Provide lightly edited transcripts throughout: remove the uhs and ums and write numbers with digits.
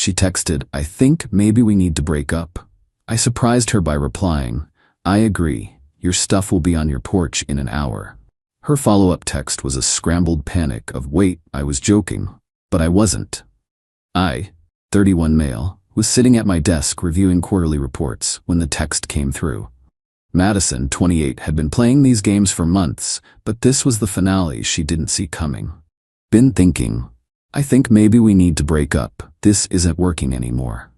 She texted, "I think maybe we need to break up." I surprised her by replying, "I agree. Your stuff will be on your porch in an hour." Her follow-up text was a scrambled panic of, "Wait, I was joking." But I wasn't. I, 31 male, was sitting at my desk reviewing quarterly reports when the text came through. Madison, 28, had been playing these games for months, but this was the finale she didn't see coming. "Been thinking. I think maybe we need to break up. This isn't working anymore."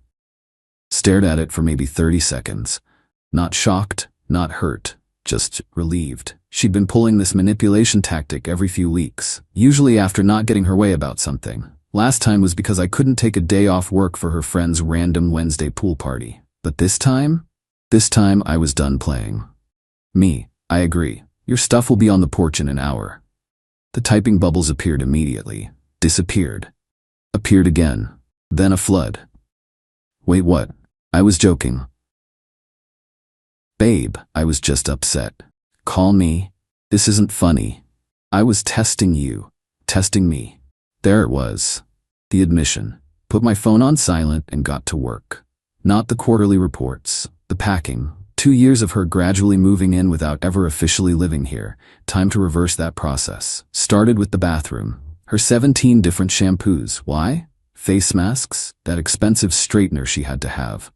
Stared at it for maybe 30 seconds. Not shocked, not hurt, just relieved. She'd been pulling this manipulation tactic every few weeks, usually after not getting her way about something. Last time was because I couldn't take a day off work for her friend's random Wednesday pool party. But this time I was done playing. "Me, I agree. Your stuff will be on the porch in an hour." The typing bubbles appeared immediately, disappeared, appeared again, then a flood. "Wait, what? I was joking." "Babe, I was just upset. Call me. This isn't funny. I was testing you, testing me." There it was. The admission. Put my phone on silent and got to work. Not the quarterly reports, the packing. 2 years of her gradually moving in without ever officially living here. Time to reverse that process. Started with the bathroom. Her 17 different shampoos. Why? Face masks? That expensive straightener she had to have.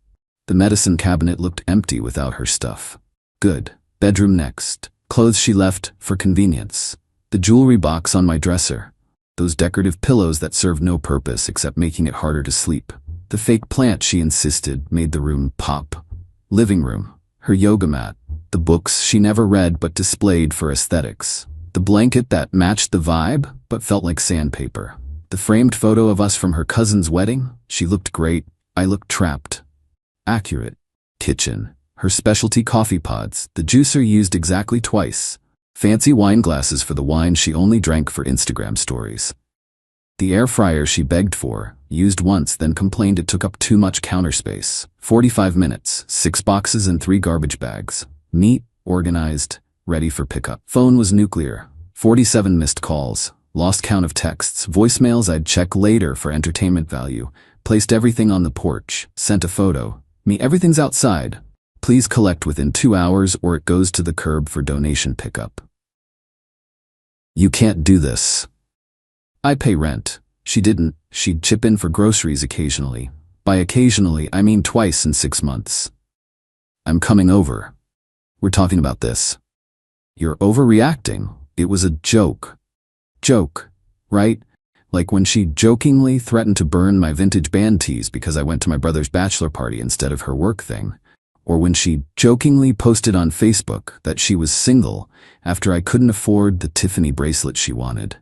The medicine cabinet looked empty without her stuff. Good. Bedroom next. Clothes she left for convenience. The jewelry box on my dresser. Those decorative pillows that served no purpose except making it harder to sleep. The fake plant she insisted made the room pop. Living room. Her yoga mat. The books she never read but displayed for aesthetics. The blanket that matched the vibe but felt like sandpaper. The framed photo of us from her cousin's wedding. She looked great. I looked trapped. Accurate. Kitchen. Her specialty coffee pods. The juicer used exactly twice. Fancy wine glasses for the wine she only drank for Instagram stories. The air fryer she begged for, used once then complained it took up too much counter space. 45 minutes, 6 boxes and 3 garbage bags. Neat, organized, ready for pickup. Phone was nuclear. 47 missed calls. Lost count of texts, voicemails I'd check later for entertainment value. Placed everything on the porch. Sent a photo. "Me, everything's outside. Please collect within 2 hours or it goes to the curb for donation pickup." "You can't do this." "I pay rent." She didn't. She'd chip in for groceries occasionally. By occasionally, I mean twice in 6 months. "I'm coming over. We're talking about this." "You're overreacting. It was a joke." Joke, right? Like when she jokingly threatened to burn my vintage band tees because I went to my brother's bachelor party instead of her work thing. Or when she jokingly posted on Facebook that she was single after I couldn't afford the Tiffany bracelet she wanted.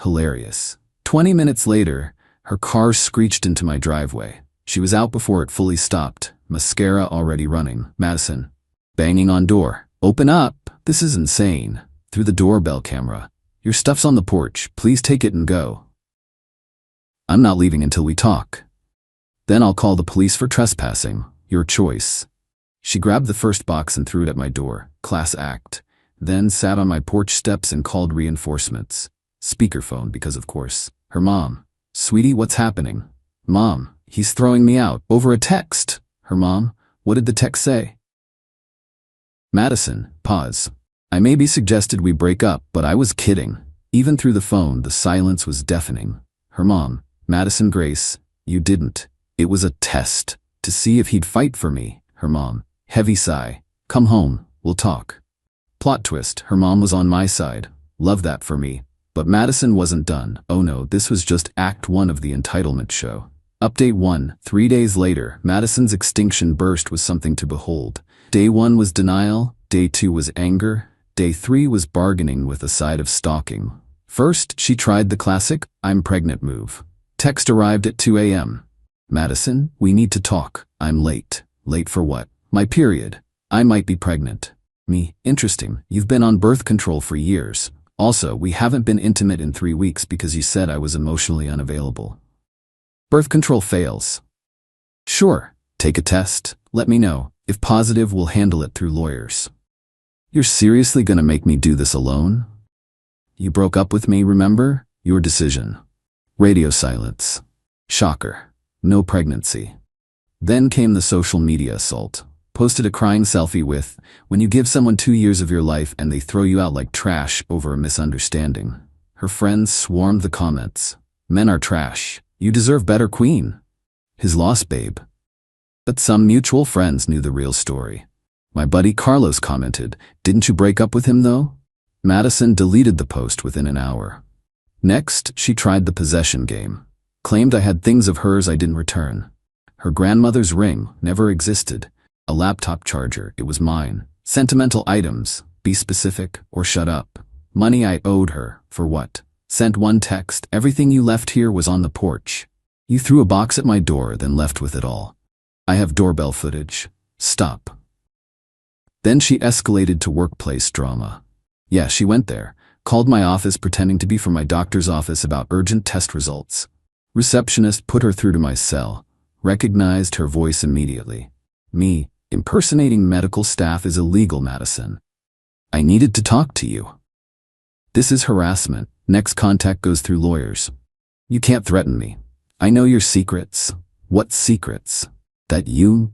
Hilarious. 20 minutes later, her car screeched into my driveway. She was out before it fully stopped, mascara already running. "Madison." Banging on door. "Open up. This is insane." Through the doorbell camera. "Your stuff's on the porch. Please take it and go." "I'm not leaving until we talk." "Then I'll call the police for trespassing. Your choice." She grabbed the first box and threw it at my door. Class act. Then sat on my porch steps and called reinforcements. Speakerphone because of course. Her mom. "Sweetie, what's happening?" "Mom, he's throwing me out. Over a text." Her mom. "What did the text say?" Madison. Pause. "I maybe suggested we break up, but I was kidding." Even through the phone, the silence was deafening. Her mom. "Madison Grace, you didn't. It was a test. To see if he'd fight for me." Her mom. Heavy sigh. "Come home. We'll talk." Plot twist. Her mom was on my side. Love that for me. But Madison wasn't done. Oh no, this was just Act 1 of the entitlement show. Update 1. 3 days later, Madison's extinction burst was something to behold. Day 1 was denial. Day 2 was anger. Day 3 was bargaining with a side of stalking. First, she tried the classic, "I'm pregnant" move. Text arrived at 2 a.m. "Madison, we need to talk. I'm late." Late for what? My period. I might be pregnant. Me. Interesting. You've been on birth control for years. Also, we haven't been intimate in 3 weeks because you said I was emotionally unavailable. Birth control fails. Sure. Take a test. Let me know. If positive, we'll handle it through lawyers. You're seriously gonna make me do this alone? You broke up with me, remember? Your decision. Radio silence. Shocker. No pregnancy. Then came the social media assault. Posted a crying selfie with, when you give someone 2 years of your life and they throw you out like trash over a misunderstanding. Her friends swarmed the comments. Men are trash. You deserve better, queen. His loss, babe. But some mutual friends knew the real story. My buddy Carlos commented, didn't you break up with him though? Madison deleted the post within an hour. Next, she tried the possession game. Claimed I had things of hers I didn't return. Her grandmother's ring never existed. A laptop charger, it was mine. Sentimental items, be specific or shut up. Money I owed her, for what? Sent one text, everything you left here was on the porch. You threw a box at my door, then left with it all. I have doorbell footage. Stop. Then she escalated to workplace drama. Yeah, she went there, called my office pretending to be from my doctor's office about urgent test results. Receptionist put her through to my cell, recognized her voice immediately. Me, impersonating medical staff is illegal, Madison. I needed to talk to you. This is harassment. Next contact goes through lawyers. You can't threaten me. I know your secrets. What secrets? That you.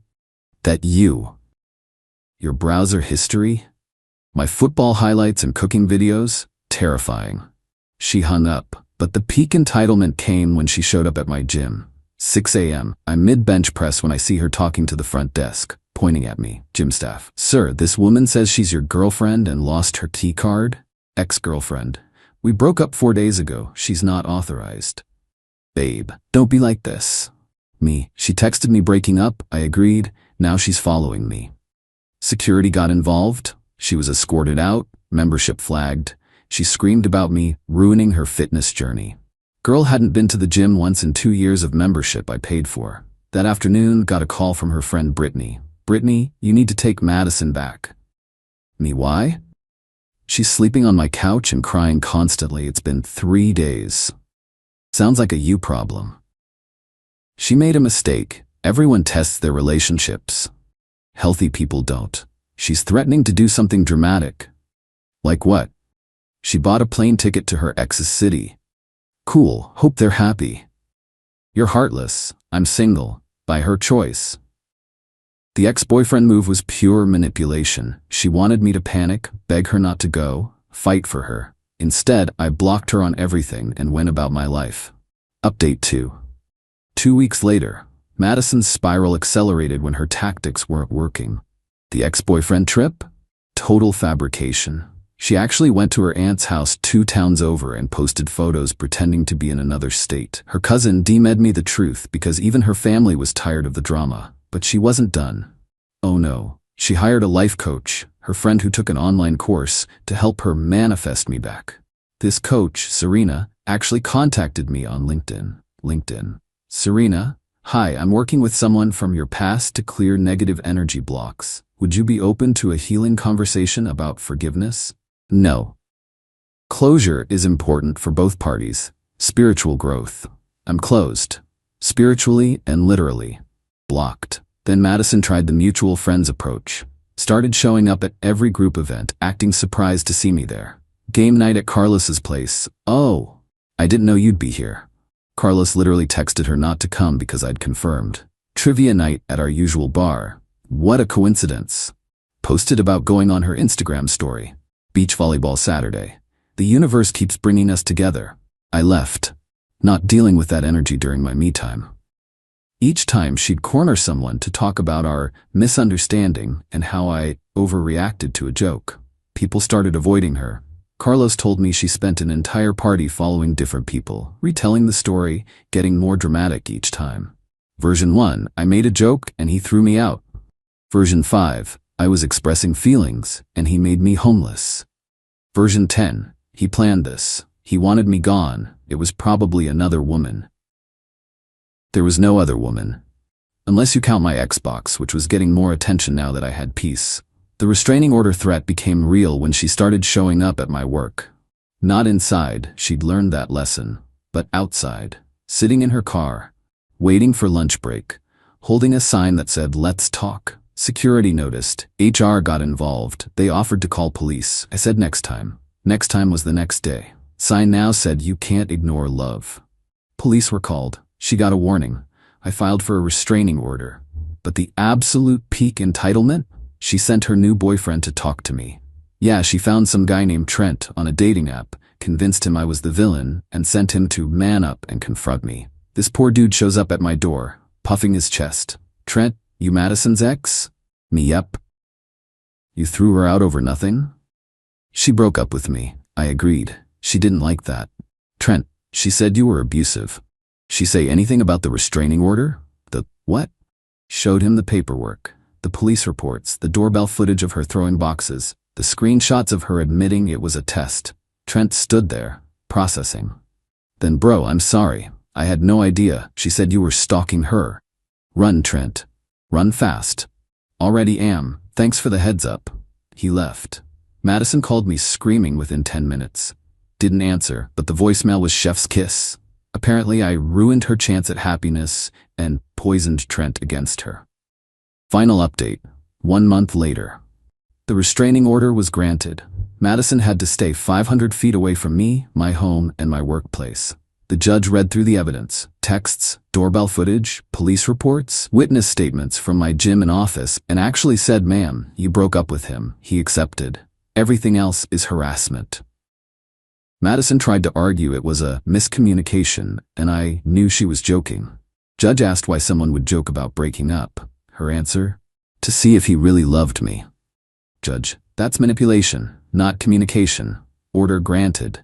Your browser history? My football highlights and cooking videos? Terrifying. She hung up, but the peak entitlement came when she showed up at my gym. 6 a.m. I'm mid-bench press when I see her talking to the front desk, pointing at me. Gym staff. Sir, this woman says she's your girlfriend and lost her key card? Ex-girlfriend. We broke up 4 days ago. She's not authorized. Babe, don't be like this. Me. She texted me breaking up. I agreed. Now she's following me. Security got involved. She was escorted out. Membership flagged. She screamed about me, ruining her fitness journey. Girl hadn't been to the gym once in 2 years of membership I paid for. That afternoon, got a call from her friend Brittany. Brittany, you need to take Madison back. Me, why? She's sleeping on my couch and crying constantly. It's been 3 days. Sounds like a you problem. She made a mistake. Everyone tests their relationships. Healthy people don't. She's threatening to do something dramatic. Like what? She bought a plane ticket to her ex's city. Cool, hope they're happy. You're heartless. I'm single. By her choice. The ex-boyfriend move was pure manipulation. She wanted me to panic, beg her not to go, fight for her. Instead, I blocked her on everything and went about my life. Update 2. 2 weeks later, Madison's spiral accelerated when her tactics weren't working. The ex-boyfriend trip? Total fabrication. She actually went to her aunt's house 2 towns over and posted photos pretending to be in another state. Her cousin DM'd me the truth because even her family was tired of the drama. But she wasn't done. Oh no. She hired a life coach, her friend who took an online course, to help her manifest me back. This coach, Serena, actually contacted me on LinkedIn. Serena, hi, I'm working with someone from your past to clear negative energy blocks. Would you be open to a healing conversation about forgiveness? No. Closure is important for both parties. Spiritual growth. I'm closed. Spiritually and literally. Blocked. Then Madison tried the mutual friends approach. Started showing up at every group event, acting surprised to see me there. Game night at Carlos's place. Oh, I didn't know you'd be here. Carlos literally texted her not to come because I'd confirmed. Trivia night at our usual bar. What a coincidence. Posted about going on her Instagram story. Beach volleyball Saturday. The universe keeps bringing us together. I left. Not dealing with that energy during my me time. Each time she'd corner someone to talk about our misunderstanding and how I overreacted to a joke. People started avoiding her. Carlos told me she spent an entire party following different people, retelling the story, getting more dramatic each time. Version 1, I made a joke and he threw me out. Version 5, I was expressing feelings and he made me homeless. Version 10, he planned this. He wanted me gone. It was probably another woman. There was no other woman. Unless you count my Xbox, which was getting more attention now that I had peace. The restraining order threat became real when she started showing up at my work. Not inside, she'd learned that lesson, but outside, sitting in her car, waiting for lunch break, holding a sign that said, "Let's talk." Security noticed, HR got involved, they offered to call police. I said next time. Next time was the next day. Sign now said, "You can't ignore love." Police were called. She got a warning. I filed for a restraining order. But the absolute peak entitlement? She sent her new boyfriend to talk to me. Yeah, she found some guy named Trent on a dating app, convinced him I was the villain, and sent him to man up and confront me. This poor dude shows up at my door, puffing his chest. Trent, you Madison's ex? Me, yep. You threw her out over nothing? She broke up with me. I agreed. She didn't like that. Trent, she said you were abusive. She say anything about the restraining order? The what? Showed him the paperwork, the police reports, the doorbell footage of her throwing boxes, the screenshots of her admitting it was a test. Trent stood there, processing. Then bro, I'm sorry. I had no idea. She said you were stalking her. Run, Trent. Run fast. Already am. Thanks for the heads up. He left. Madison called me screaming within 10 minutes. Didn't answer, but the voicemail was chef's kiss. Apparently I ruined her chance at happiness and poisoned Trent against her. Final update. 1 month later. The restraining order was granted. Madison had to stay 500 feet away from me, my home, and my workplace. The judge read through the evidence, texts, doorbell footage, police reports, witness statements from my gym and office, and actually said, ma'am, you broke up with him. He accepted. Everything else is harassment. Madison tried to argue it was a miscommunication, and I knew she was joking. Judge asked why someone would joke about breaking up. Her answer? To see if he really loved me. Judge, that's manipulation, not communication. Order granted.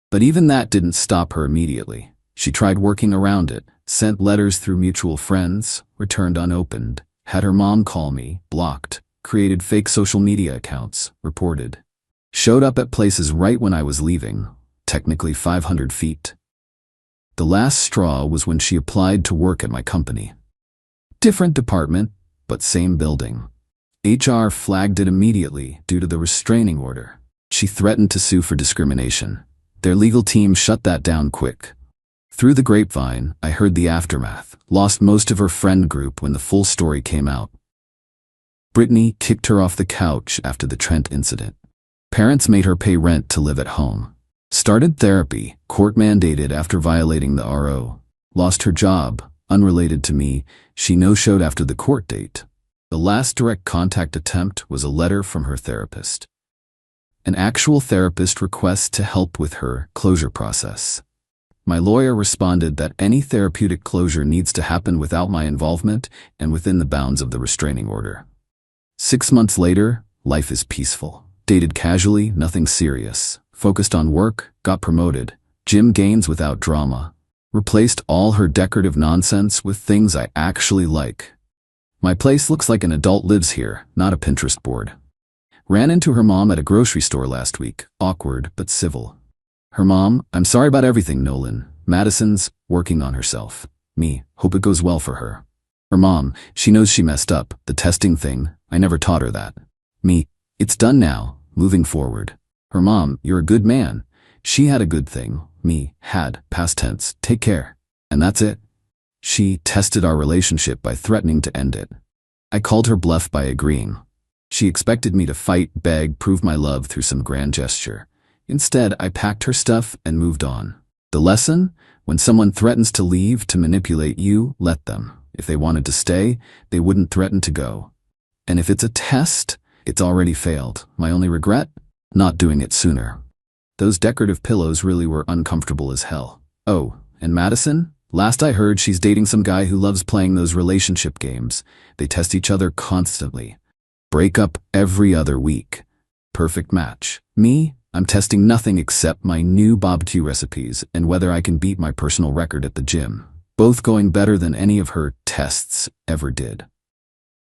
But even that didn't stop her immediately. She tried working around it, sent letters through mutual friends, returned unopened, had her mom call me, blocked, created fake social media accounts, reported. Showed up at places right when I was leaving, technically 500 feet. The last straw was when she applied to work at my company. Different department, but same building. HR flagged it immediately due to the restraining order. She threatened to sue for discrimination. Their legal team shut that down quick. Through the grapevine, I heard the aftermath, lost most of her friend group when the full story came out. Brittany kicked her off the couch after the Trent incident. Parents made her pay rent to live at home. Started therapy, court mandated after violating the RO. Lost her job, unrelated to me. She no-showed after the court date. The last direct contact attempt was a letter from her therapist. An actual therapist requests to help with her closure process. My lawyer responded that any therapeutic closure needs to happen without my involvement and within the bounds of the restraining order. 6 months later, life is peaceful. Dated casually, nothing serious. Focused on work, got promoted. Gym gains without drama. Replaced all her decorative nonsense with things I actually like. My place looks like an adult lives here, not a Pinterest board. Ran into her mom at a grocery store last week. Awkward, but civil. Her mom, I'm sorry about everything, Nolan. Madison's working on herself. Me, hope it goes well for her. Her mom, she knows she messed up. The testing thing, I never taught her that. Me, it's done now, moving forward. Her mom, you're a good man. She had a good thing. Me, had, past tense, take care. And that's it. She tested our relationship by threatening to end it. I called her bluff by agreeing. She expected me to fight, beg, prove my love through some grand gesture. Instead, I packed her stuff and moved on. The lesson? When someone threatens to leave to manipulate you, let them. If they wanted to stay, they wouldn't threaten to go. And if it's a test, it's already failed. My only regret? Not doing it sooner. Those decorative pillows really were uncomfortable as hell. Oh, and Madison? Last I heard, she's dating some guy who loves playing those relationship games. They test each other constantly. Break up every other week. Perfect match. Me? I'm testing nothing except my new barbecue recipes and whether I can beat my personal record at the gym. Both going better than any of her tests ever did.